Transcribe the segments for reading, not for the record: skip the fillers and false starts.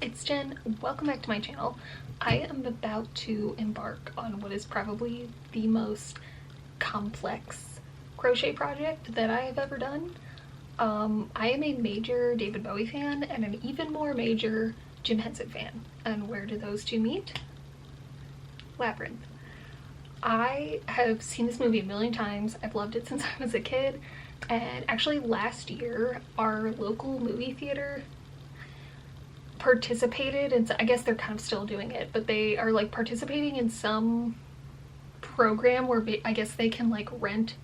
it's Jen. Welcome back to my channel. I am about to embark on what is probably the most complex crochet project that I have ever done. I am a major David Bowie fan and an even more major Jim Henson fan. And where do those two meet? Labyrinth. I have seen this movie a million times. I've loved it since I was a kid. And actually last year, our local movie theater participated, and I guess they're kind of still doing it, but they are like participating in some program where I guess they can like rent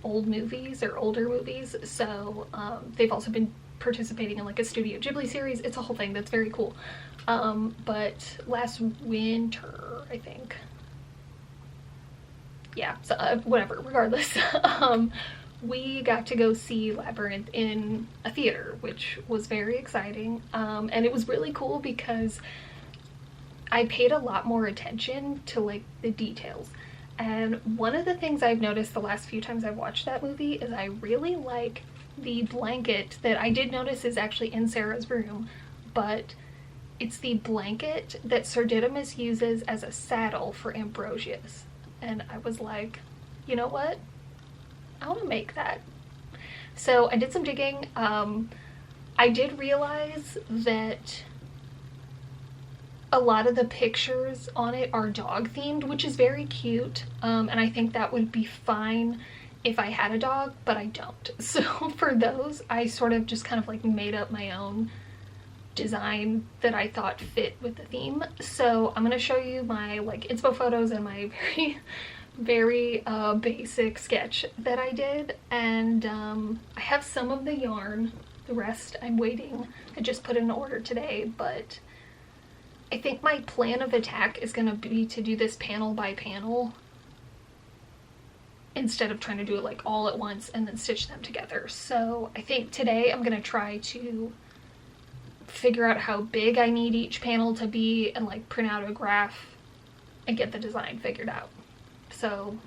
old movies or older movies. So they've also been participating in like a Studio Ghibli series. It's a whole thing that's very cool. But last winter, I think, yeah, so whatever, regardless, we got to go see Labyrinth in a theater, which was very exciting. And it was really cool because I paid a lot more attention to like the details. And one of the things I've noticed the last few times I've watched that movie is I really like the blanket that I did notice is actually in Sarah's room, but it's the blanket that Sir Didymus uses as a saddle for Ambrosius. And I was like, you know what? I want to make that. So I did some digging. I did realize that a lot of the pictures on it are dog themed, which is very cute. And I think that would be fine if I had a dog, but I don't. So for those, I sort of just kind of like made up my own design that I thought fit with the theme. So I'm going to show you my like inspo photos and my very basic sketch that I did, and I have some of the yarn. The rest I'm waiting. I just put in an order today, but I think my plan of attack is going to be to do this panel by panel instead of trying to do it like all at once and then stitch them together. So I think today I'm going to try to figure out how big I need each panel to be and like print out a graph and get the design figured out. So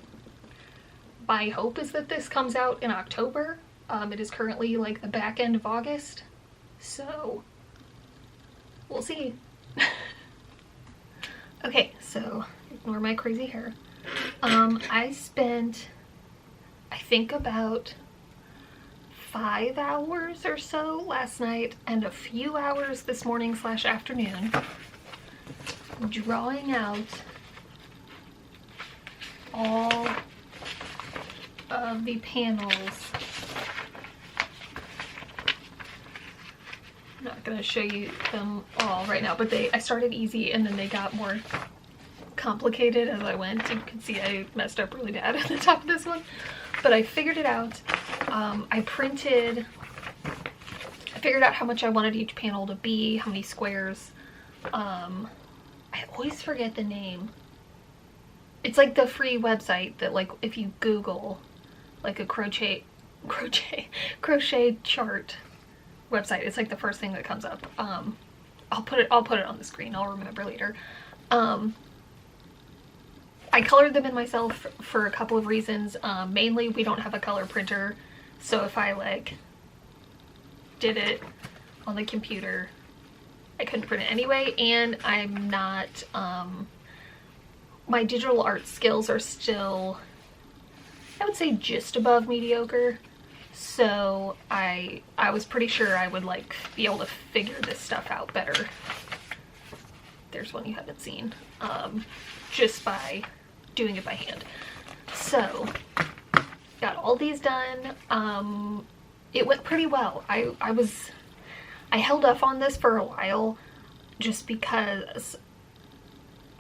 my hope is that this comes out in October. It is currently like the back end of August, so we'll see. Okay, so ignore my crazy hair. I spent, I think, about 5 hours or so last night and a few hours this morning / afternoon drawing out all of the panels. I'm not going to show you them all right now, but I started easy and then they got more complicated as I went. You can see I messed up really bad at the top of this one, but I figured it out. I figured out how much I wanted each panel to be, how many squares. I always forget the name. It's like the free website that like if you Google like a crochet chart website, it's like the first thing that comes up. I'll put it on the screen. I'll remember later. I colored them in myself for a couple of reasons. Mainly we don't have a color printer, so if I like did it on the computer, I couldn't print it anyway, and I'm not my digital art skills are still, I would say, just above mediocre. So I was pretty sure I would like be able to figure this stuff out better. There's one you haven't seen. Just by doing it by hand. So got all these done. It went pretty well. I held off on this for a while just because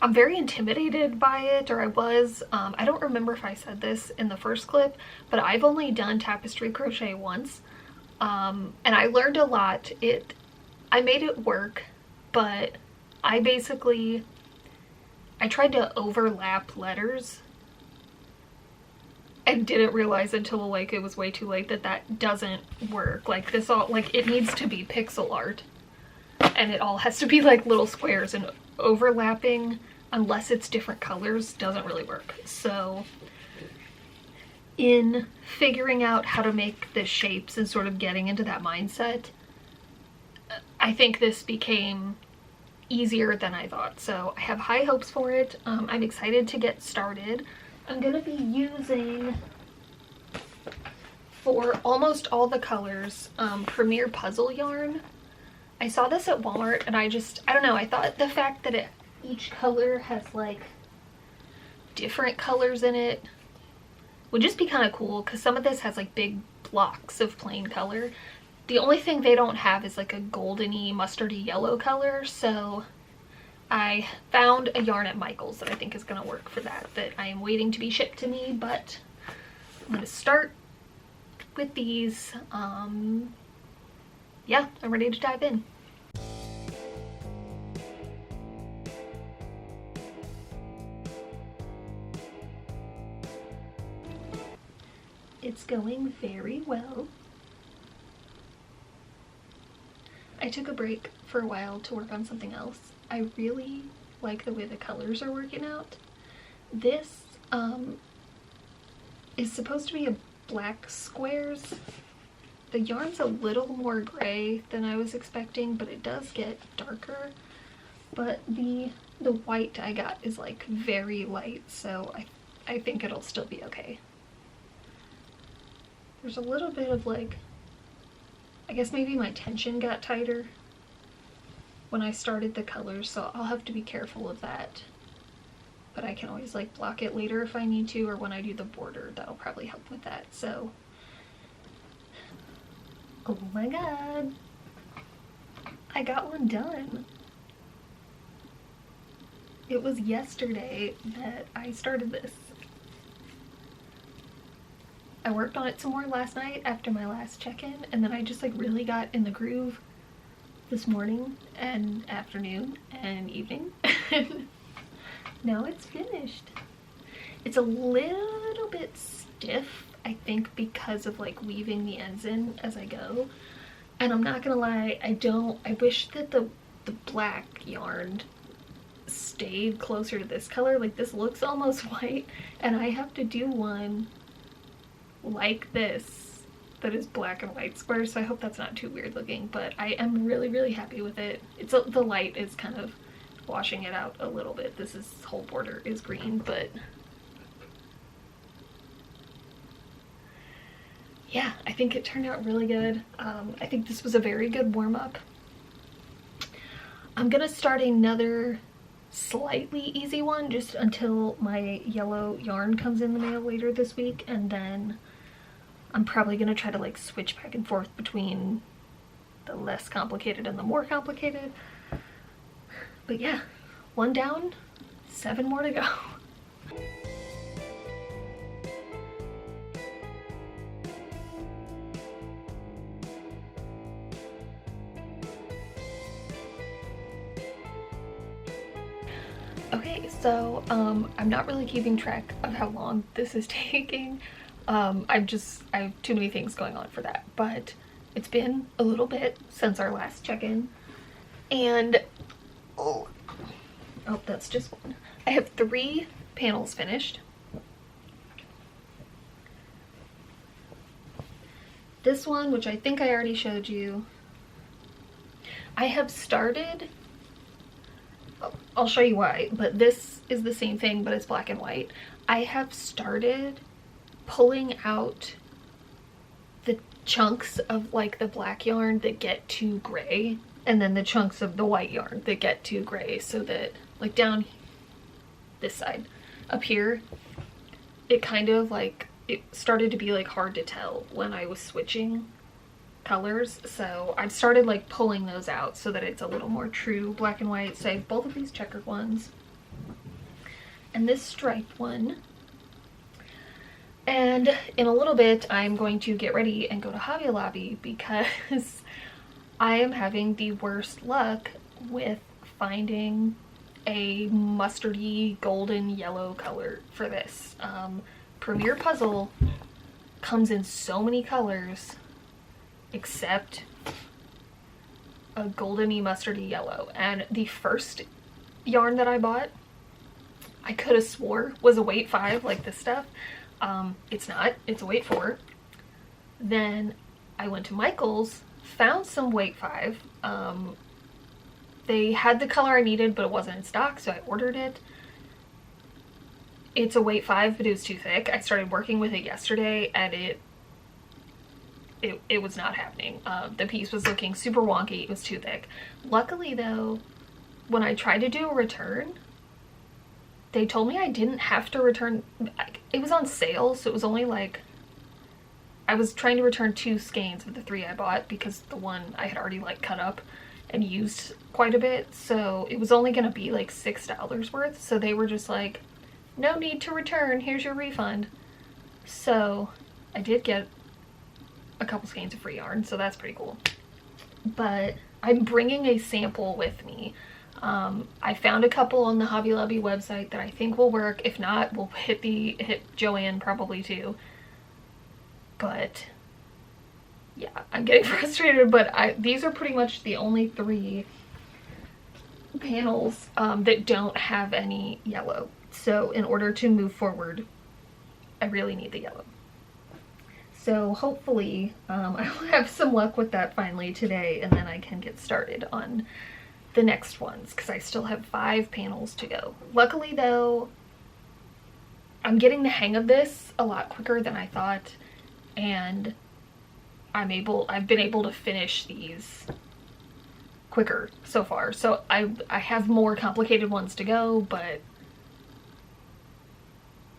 I'm very intimidated by it, or I was. I don't remember if I said this in the first clip, but I've only done tapestry crochet once, and I learned a lot. I made it work, but I tried to overlap letters and didn't realize until like it was way too late that doesn't work. Like this all, like it needs to be pixel art, and it all has to be like little squares, and overlapping unless it's different colors doesn't really work. So in figuring out how to make the shapes and sort of getting into that mindset, I think this became easier than I thought. So I have high hopes for it. I'm excited to get started. I'm gonna be using, for almost all the colors, Premier Puzzle yarn. I saw this at Walmart and I don't know, I thought the fact that each color has like different colors in it would just be kind of cool, because some of this has like big blocks of plain color. The only thing they don't have is like a goldeny mustardy yellow color, so I found a yarn at Michael's that I think is going to work for that I am waiting to be shipped to me. But I'm going to start with these. Yeah, I'm ready to dive in. It's going very well. I took a break for a while to work on something else. I really like the way the colors are working out. This is supposed to be a black squares. The yarn's a little more gray than I was expecting, but it does get darker. But the white I got is like very light, so I think it'll still be okay. There's a little bit of like, I guess maybe my tension got tighter when I started the colors, so I'll have to be careful of that. But I can always like block it later if I need to, or when I do the border, that'll probably help with that. So, oh my god, I got one done. It was yesterday that I started this. I worked on it some more last night after my last check-in, and then I just like really got in the groove this morning and afternoon and evening. Now it's finished. It's a little bit stiff, I think, because of like weaving the ends in as I go. And I'm not gonna lie, I wish that the black yarn stayed closer to this color. Like, this looks almost white, and I have to do one like this that is black and white squares, so I hope that's not too weird looking. But I am really happy with it. It's the light is kind of washing it out a little bit. This whole border is green, but yeah, I think it turned out really good. I think this was a very good warm-up. I'm gonna start another slightly easy one just until my yellow yarn comes in the mail later this week, and then I'm probably gonna try to like switch back and forth between the less complicated and the more complicated. But yeah, one down, 7 more to go. Okay, so I'm not really keeping track of how long this is taking. I have too many things going on for that, but it's been a little bit since our last check-in, and oh, that's just one. I have 3 panels finished. This one, which I think I already showed you, I have started, I'll show you why, but this is the same thing, but it's black and white. I have started pulling out the chunks of like the black yarn that get too gray, and then the chunks of the white yarn that get too gray, so that like down this side up here, it kind of like, it started to be like hard to tell when I was switching colors. So I've started like pulling those out so that it's a little more true black and white. So I have both of these checkered ones and this striped one. And in a little bit, I'm going to get ready and go to Hobby Lobby because I am having the worst luck with finding a mustardy golden yellow color for this. Premier Puzzle comes in so many colors except a goldeny mustardy yellow. And the first yarn that I bought, I could have swore was a weight 5, like this stuff. It's not, it's a weight 4. Then I went to Michael's, found some weight 5. They had the color I needed, but it wasn't in stock, so I ordered it. It's a weight 5, but it was too thick. I started working with it yesterday, and it was not happening. The piece was looking super wonky. It was too thick. Luckily, though, when I tried to do a return, they told me I didn't have to return. It was on sale, so it was only like, I was trying to return 2 skeins of the 3 I bought because the one I had already like cut up and used quite a bit, so it was only gonna be like $6 worth. So they were just like, no need to return, here's your refund. So I did get a couple skeins of free yarn, so that's pretty cool. But I'm bringing a sample with me. I found a couple on the Hobby Lobby website that I think will work. If not, we'll hit Joann probably too. But yeah, I'm getting frustrated, but these are pretty much the only 3 panels that don't have any yellow. So in order to move forward, I really need the yellow. So hopefully I will have some luck with that finally today, and then I can get started on the next ones, because I still have 5 panels to go. Luckily though, I'm getting the hang of this a lot quicker than I thought, and I've been able to finish these quicker so far. So I have more complicated ones to go, but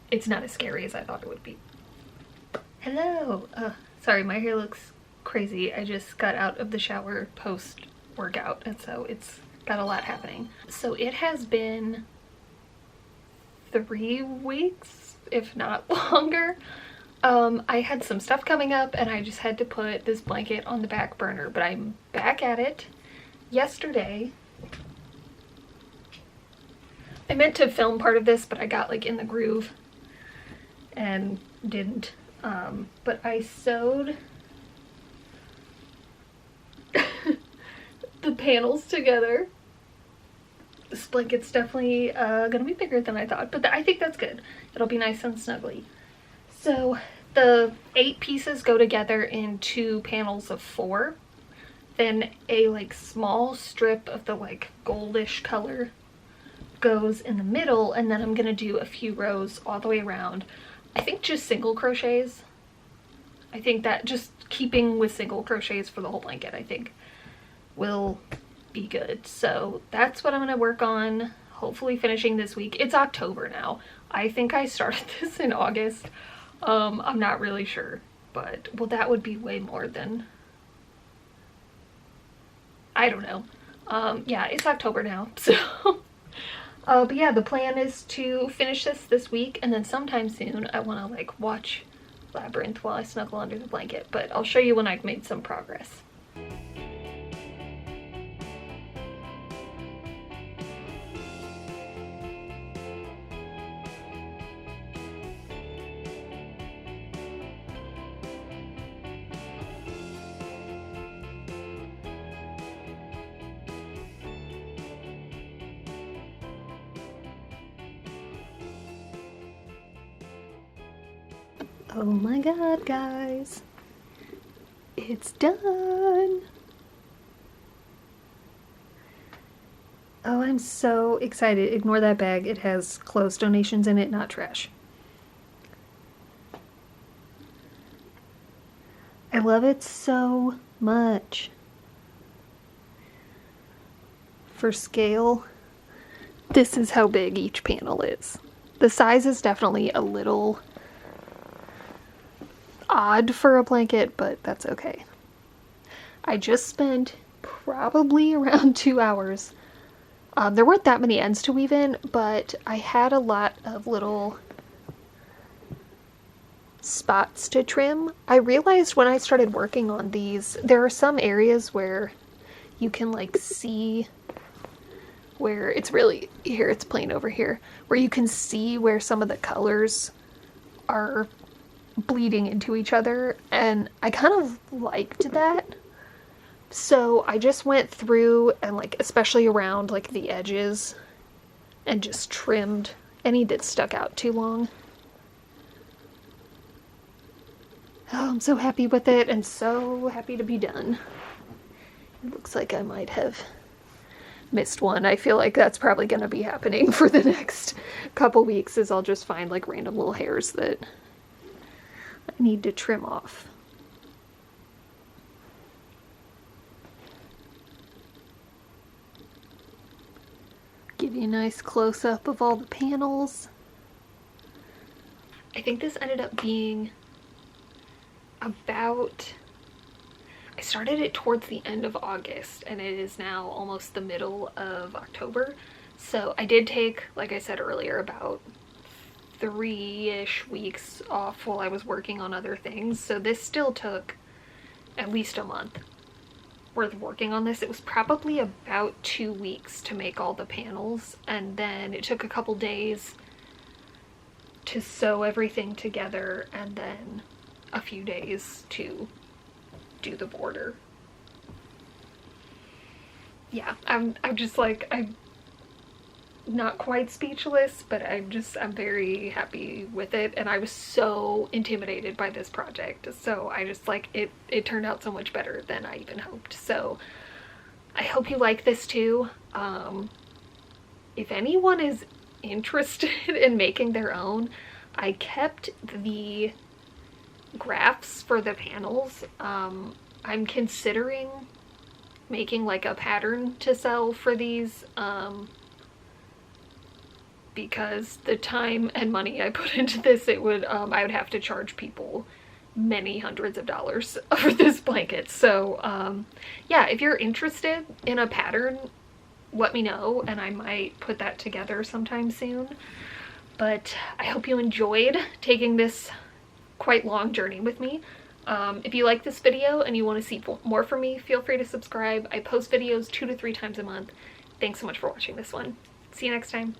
it's not as scary as I thought it would be. Hello! Sorry, my hair looks crazy. I just got out of the shower post-workout, and so it's got a lot happening. So it has been 3 weeks, if not longer. I had some stuff coming up, and I just had to put this blanket on the back burner, but I'm back at it. Yesterday, I meant to film part of this, but I got like in the groove and didn't. But I sewed the panels together. This blanket's definitely gonna be bigger than I thought, but I think that's good. It'll be nice and snuggly. So the 8 pieces go together in 2 panels of 4. Then a like small strip of the like goldish color goes in the middle, and then I'm gonna do a few rows all the way around. I think just single crochets. I think that just keeping with single crochets for the whole blanket, I think will be good. So that's what I'm gonna work on, hopefully finishing this week. It's October now. I think I started this in August. I'm not really sure, but well, that would be way more than, I don't know. Yeah, it's October now, so but yeah, the plan is to finish this week, and then sometime soon I want to like watch Labyrinth while I snuggle under the blanket, but I'll show you when I've made some progress. Oh my god, guys, it's done. Oh, I'm so excited. Ignore that bag. It has clothes donations in it, not trash. I love it so much. For scale, this is how big each panel is. The size is definitely a little odd for a blanket, but that's okay. I just spent probably around 2 hours. There weren't that many ends to weave in, but I had a lot of little spots to trim. I realized when I started working on these, there are some areas where you can like see where it's really, here it's plain over here, where you can see where some of the colors are bleeding into each other, and I kind of liked that. So I just went through and like, especially around like the edges, and just trimmed any that stuck out too long. Oh, I'm so happy with it and so happy to be done. It looks like I might have missed one. I feel like that's probably going to be happening for the next couple weeks, is I'll just find like random little hairs that I need to trim off. Give you a nice close-up of all the panels. I think this ended up being about, I started it towards the end of August and it is now almost the middle of October. So I did take, like I said earlier, about 3-ish weeks off while I was working on other things. So this still took at least a month worth of working on this. It was probably about 2 weeks to make all the panels, and then it took a couple days to sew everything together, and then a few days to do the border. Yeah, I'm just like, I'm not quite speechless, but I'm very happy with it, and I was so intimidated by this project. So I just like it turned out so much better than I even hoped. So I hope you like this too. If anyone is interested in making their own, I kept the graphs for the panels. I'm considering making like a pattern to sell for these, because the time and money I put into this, it would I would have to charge people many hundreds of dollars for this blanket. So yeah, if you're interested in a pattern, let me know and I might put that together sometime soon. But I hope you enjoyed taking this quite long journey with me. If you like this video and you want to see more from me, feel free to subscribe. I post videos 2 to 3 times a month. Thanks so much for watching this one. See you next time.